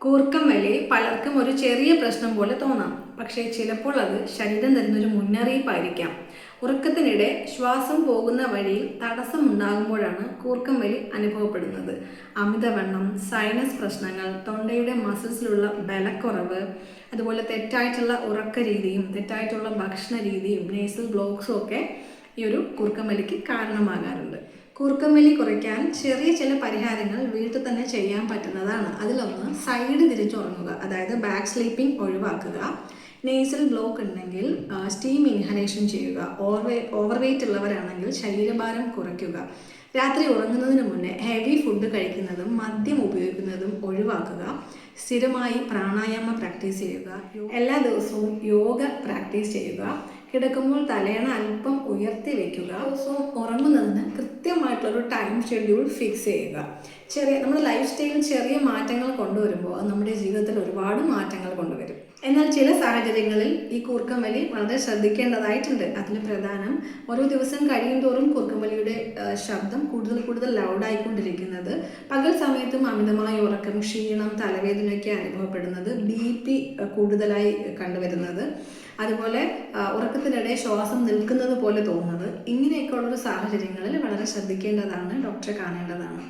കൂർക്കം വലി പലർക്കും ഒരു ചെറിയ പ്രശ്നം പോലെ തോന്നാം, പക്ഷേ ചിലപ്പോൾ അത് ശരീരം തരുന്നൊരു മുന്നറിയിപ്പായിരിക്കാം. ഉറക്കത്തിനിടെ ശ്വാസം പോകുന്ന വഴിയിൽ തടസ്സമുണ്ടാകുമ്പോഴാണ് കൂർക്കം വലി അനുഭവപ്പെടുന്നത്. അമിതവണ്ണം, സൈനസ് പ്രശ്നങ്ങൾ, തൊണ്ടയുടെ മസിൽസിലുള്ള ബലക്കുറവ്, അതുപോലെ തെറ്റായിട്ടുള്ള ഉറക്ക രീതിയും തെറ്റായിട്ടുള്ള ഭക്ഷണ രീതിയും നേസൽ ബ്ലോക്സും ഒക്കെ ഈ ഒരു കൂർക്കം വലിക്ക് കാരണമാകാറുണ്ട്. കൂർക്കം വലി കുറയ്ക്കാൻ ചെറിയ ചില പരിഹാരങ്ങൾ വീട്ടിൽ തന്നെ ചെയ്യാൻ പറ്റുന്നതാണ്. അതിലൊന്ന് സൈഡ് തിരിച്ചുറങ്ങുക, അതായത് ബാക്ക് സ്ലീപ്പിംഗ് ഒഴിവാക്കുക. നേസൽ ബ്ലോക്ക് ഉണ്ടെങ്കിൽ സ്റ്റീം ഇൻഹലേഷൻ ചെയ്യുക. ഓവർ വെയ്റ്റ് ഉള്ളവരാണെങ്കിൽ ശരീരഭാരം കുറയ്ക്കുക. രാത്രി ഉറങ്ങുന്നതിന് മുന്നേ ഹെവി ഫുഡ് കഴിക്കുന്നതും മദ്യം ഉപയോഗിക്കുന്നതും ഒഴിവാക്കുക. സ്ഥിരമായി പ്രാണായാമ പ്രാക്ടീസ് ചെയ്യുക. എല്ലാ ദിവസവും യോഗ പ്രാക്ടീസ് ചെയ്യുക. കിടക്കുമ്പോൾ തലയണ അല്പം ഉയർത്തി വയ്ക്കുക. ദിവസവും ഉറങ്ങുന്നതിന് കൃത്യമായിട്ടുള്ളൊരു ടൈം ഷെഡ്യൂൾ ഫിക്സ് ചെയ്യുക. നമ്മുടെ ലൈഫ് സ്റ്റൈലിൽ ചെറിയ മാറ്റങ്ങൾ കൊണ്ടുവരുമ്പോൾ അത് നമ്മുടെ ജീവിതത്തിൽ ഒരുപാട് മാറ്റങ്ങൾ കൊണ്ടുവരും. എന്നാൽ ചില സാഹചര്യങ്ങളിൽ ഈ കൂർക്കം വലി വളരെ ശ്രദ്ധിക്കേണ്ടതായിട്ടുണ്ട്. അതിൽ പ്രധാനം, ഓരോ ദിവസം കഴിയും തോറും കൂർക്കം വലിയുടെ ശബ്ദം കൂടുതൽ ലൗഡായിക്കൊണ്ടിരിക്കുന്നത്, പകൽ സമയത്തും അമിതമായ ഉറക്കം, ക്ഷീണം, തലവേദനയൊക്കെ അനുഭവപ്പെടുന്നത്, BP കൂടുതലായി കണ്ടുവരുന്നത്, അതുപോലെ ഉറക്കത്തിനിടെ ശ്വാസം നിൽക്കുന്നത് പോലെ തോന്നുന്നത്, ഇങ്ങനെയൊക്കെയുള്ളൊരു സാഹചര്യങ്ങളിൽ വളരെ ശ്രദ്ധിക്കേണ്ടതാണ്, ഡോക്ടറെ കാണേണ്ടതാണ്.